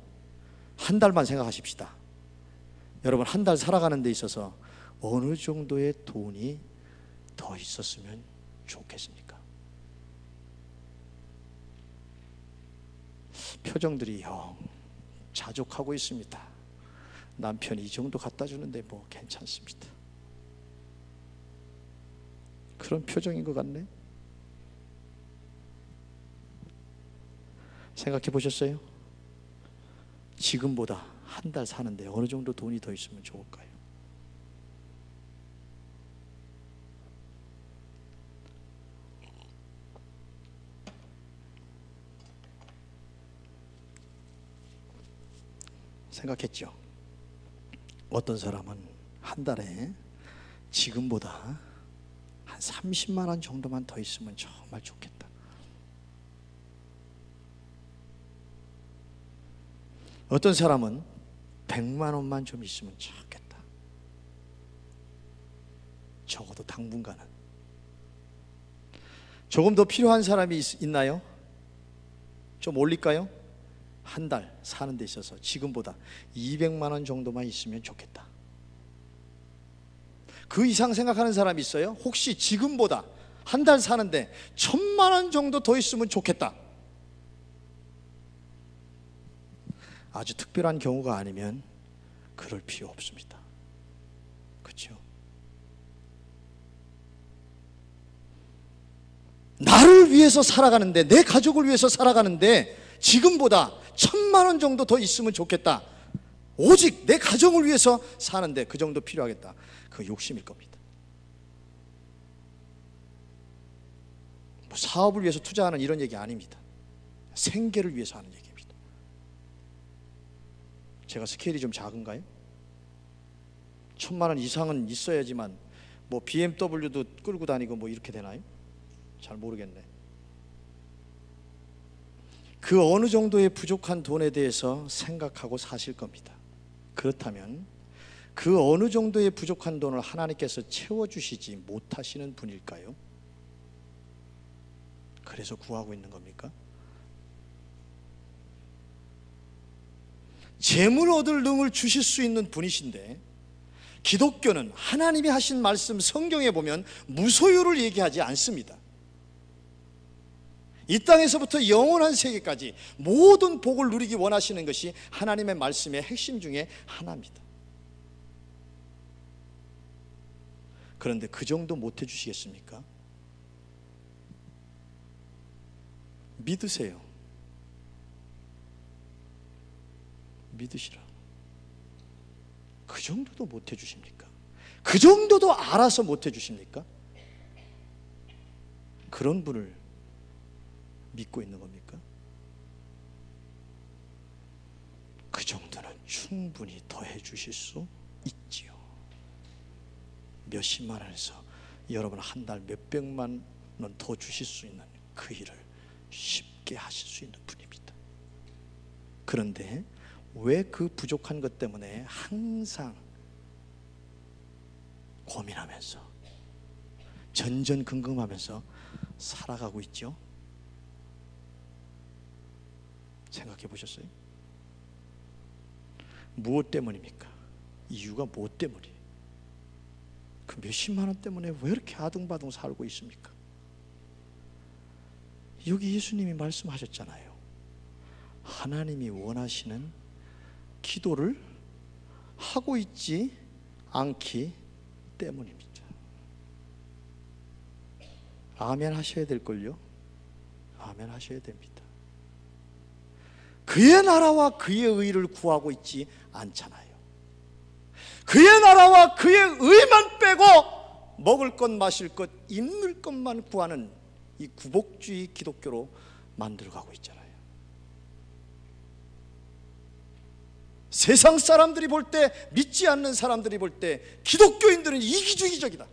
한 달만 생각하십시다. 여러분, 한 달 살아가는 데 있어서 어느 정도의 돈이 더 있었으면 좋겠습니까? 표정들이 영 자족하고 있습니다. 남편이 이 정도 갖다 주는데 뭐 괜찮습니다. 그런 표정인 것 같네. 생각해 보셨어요? 지금보다 한 달 사는데 어느 정도 돈이 더 있으면 좋을까요? 생각했죠? 어떤 사람은 한 달에 지금보다 한 30만 원 정도만 더 있으면 정말 좋겠다. 어떤 사람은 100만 원만 좀 있으면 좋겠다. 적어도 당분간은. 조금 더 필요한 사람이 있나요? 좀 올릴까요? 한 달 사는 데 있어서 지금보다 200만 원 정도만 있으면 좋겠다. 그 이상 생각하는 사람이 있어요? 혹시 지금보다 한 달 사는데 1000만 원 정도 더 있으면 좋겠다. 아주 특별한 경우가 아니면 그럴 필요 없습니다. 그렇죠? 나를 위해서 살아가는데, 내 가족을 위해서 살아가는데 지금보다 1000만 원 정도 더 있으면 좋겠다. 오직 내 가정을 위해서 사는데 그 정도 필요하겠다. 그 욕심일 겁니다. 뭐 사업을 위해서 투자하는 이런 얘기 아닙니다. 생계를 위해서 하는 얘기입니다. 제가 스케일이 좀 작은가요? 1000만 원 이상은 있어야지만 뭐 BMW도 끌고 다니고 뭐 이렇게 되나요? 잘 모르겠네. 그 어느 정도의 부족한 돈에 대해서 생각하고 사실 겁니다. 그렇다면 그 어느 정도의 부족한 돈을 하나님께서 채워주시지 못하시는 분일까요? 그래서 구하고 있는 겁니까? 재물 얻을 능을 주실 수 있는 분이신데, 기독교는 하나님이 하신 말씀 성경에 보면 무소유를 얘기하지 않습니다. 이 땅에서부터 영원한 세계까지 모든 복을 누리기 원하시는 것이 하나님의 말씀의 핵심 중에 하나입니다. 그런데 그 정도 못 해주시겠습니까? 믿으세요. 믿으시라. 그 정도도 못 해주십니까? 그 정도도 알아서 못 해주십니까? 그런 분을 믿고 있는 겁니까? 그 정도는 충분히 더해 주실 수 있지요. 몇십만 원에서 여러분 한 달 몇백만 원 더 주실 수 있는 그 일을 쉽게 하실 수 있는 분입니다. 그런데 왜 그 부족한 것 때문에 항상 고민하면서 전전긍긍하면서 살아가고 있죠? 생각해 보셨어요? 무엇 때문입니까? 이유가 무엇 때문이에요? 그 몇십만 원 때문에 왜 이렇게 아둥바둥 살고 있습니까? 여기 예수님이 말씀하셨잖아요. 하나님이 원하시는 기도를 하고 있지 않기 때문입니다. 아멘 하셔야 될걸요? 아멘 하셔야 됩니다. 그의 나라와 그의 의를 구하고 있지 않잖아요. 그의 나라와 그의 의만 빼고 먹을 것, 마실 것, 입는 것만 구하는 이 구복주의 기독교로 만들어가고 있잖아요. 세상 사람들이 볼 때, 믿지 않는 사람들이 볼 때 기독교인들은 이기주의적이다.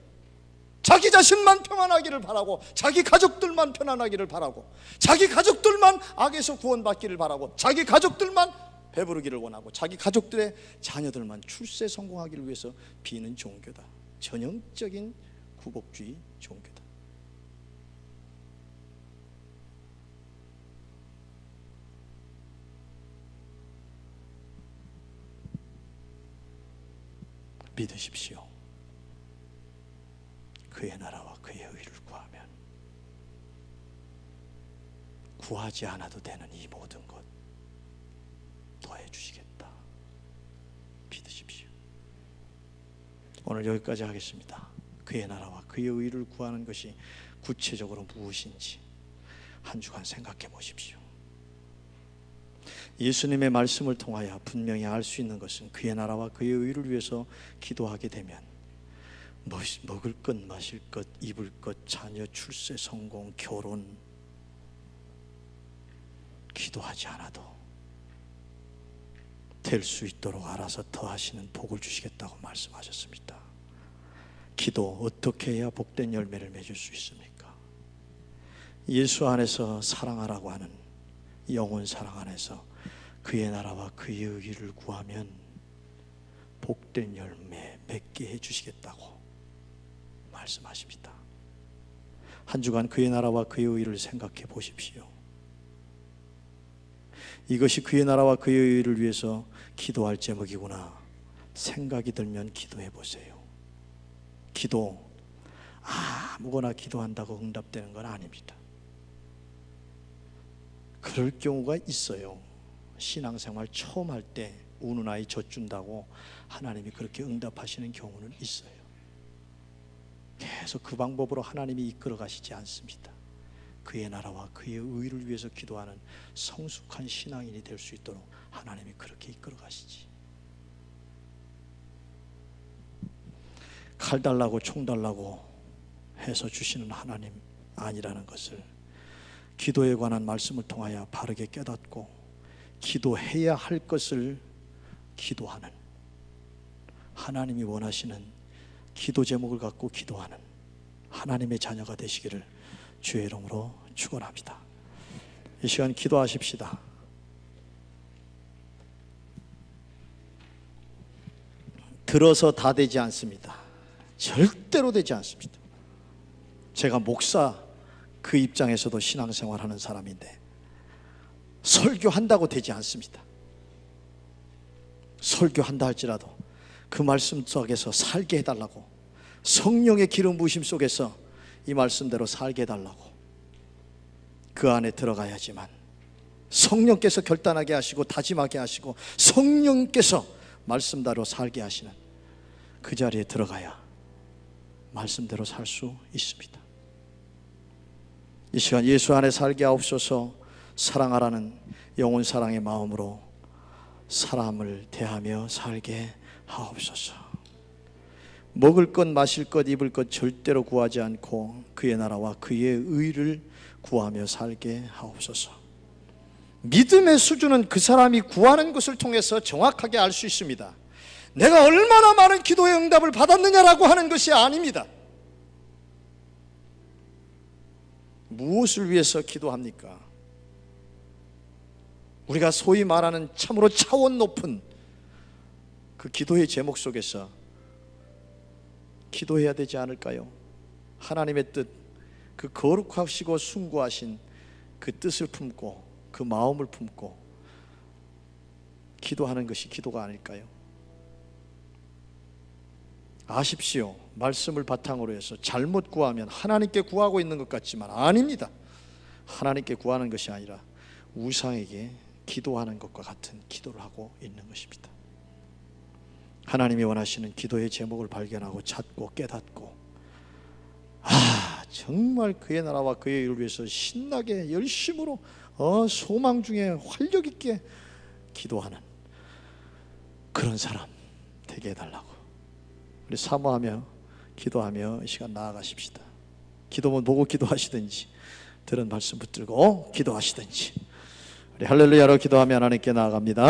자기 자신만 평안하기를 바라고, 자기 가족들만 편안하기를 바라고, 자기 가족들만 악에서 구원받기를 바라고, 자기 가족들만 배부르기를 원하고, 자기 가족들의 자녀들만 출세 성공하기를 위해서 비는 종교다. 전형적인 구복주의 종교다. 믿으십시오. 그의 나라와 그의 의를 구하면 구하지 않아도 되는 이 모든 것 더해 주시겠다 믿으십시오. 오늘 여기까지 하겠습니다. 그의 나라와 그의 의를 구하는 것이 구체적으로 무엇인지 한 주간 생각해 보십시오. 예수님의 말씀을 통하여 분명히 알 수 있는 것은 그의 나라와 그의 의를 위해서 기도하게 되면 먹을 것, 마실 것, 입을 것, 자녀 출세, 성공, 결혼 기도하지 않아도 될 수 있도록 알아서 더하시는 복을 주시겠다고 말씀하셨습니다. 기도 어떻게 해야 복된 열매를 맺을 수 있습니까? 예수 안에서 사랑하라고 하는 영혼 사랑 안에서 그의 나라와 그의 의를 구하면 복된 열매 맺게 해주시겠다고 말씀하십니다. 한 주간 그의 나라와 그의 의를 생각해 보십시오. 이것이 그의 나라와 그의 의를 위해서 기도할 제목이구나 생각이 들면 기도해 보세요. 기도 아무거나 기도한다고 응답되는 건 아닙니다. 그럴 경우가 있어요. 신앙생활 처음 할 때 우는 아이 젖준다고 하나님이 그렇게 응답하시는 경우는 있어요. 계속 그 방법으로 하나님이 이끌어 가시지 않습니다. 그의 나라와 그의 의를 위해서 기도하는 성숙한 신앙인이 될 수 있도록 하나님이 그렇게 이끌어 가시지. 칼 달라고 총 달라고 해서 주시는 하나님 아니라는 것을 기도에 관한 말씀을 통하여 바르게 깨닫고 기도해야 할 것을 기도하는 하나님이 원하시는 기도 제목을 갖고 기도하는 하나님의 자녀가 되시기를 주의 이름으로 축원합니다. 이 시간 기도하십시다. 들어서 다 되지 않습니다. 절대로 되지 않습니다. 제가 목사 그 입장에서도 신앙생활하는 사람인데 설교한다고 되지 않습니다. 설교한다 할지라도 그 말씀 속에서 살게 해달라고, 성령의 기름 부으심 속에서 이 말씀대로 살게 해달라고 그 안에 들어가야지만 성령께서 결단하게 하시고 다짐하게 하시고 성령께서 말씀대로 살게 하시는 그 자리에 들어가야 말씀대로 살 수 있습니다. 이 시간 예수 안에 살게 하옵소서. 사랑하라는 영혼 사랑의 마음으로 사람을 대하며 살게 하옵소서. 먹을 것, 마실 것, 입을 것 절대로 구하지 않고 그의 나라와 그의 의를 구하며 살게 하옵소서. 믿음의 수준은 그 사람이 구하는 것을 통해서 정확하게 알 수 있습니다. 내가 얼마나 많은 기도의 응답을 받았느냐라고 하는 것이 아닙니다. 무엇을 위해서 기도합니까? 우리가 소위 말하는 참으로 차원 높은 그 기도의 제목 속에서 기도해야 되지 않을까요? 하나님의 뜻, 그 거룩하시고 숭고하신 그 뜻을 품고 그 마음을 품고 기도하는 것이 기도가 아닐까요? 아십시오. 말씀을 바탕으로 해서 잘못 구하면 하나님께 구하고 있는 것 같지만 아닙니다. 하나님께 구하는 것이 아니라 우상에게 기도하는 것과 같은 기도를 하고 있는 것입니다. 하나님이 원하시는 기도의 제목을 발견하고 찾고 깨닫고 정말 그의 나라와 그의 일을 위해서 신나게 열심으로 소망 중에 활력 있게 기도하는 그런 사람 되게 해달라고 우리 사모하며 기도하며 이 시간 나아가십시다. 기도문 보고 기도하시든지 들은 말씀 붙들고 기도하시든지 우리 할렐루야로 기도하며 하나님께 나아갑니다.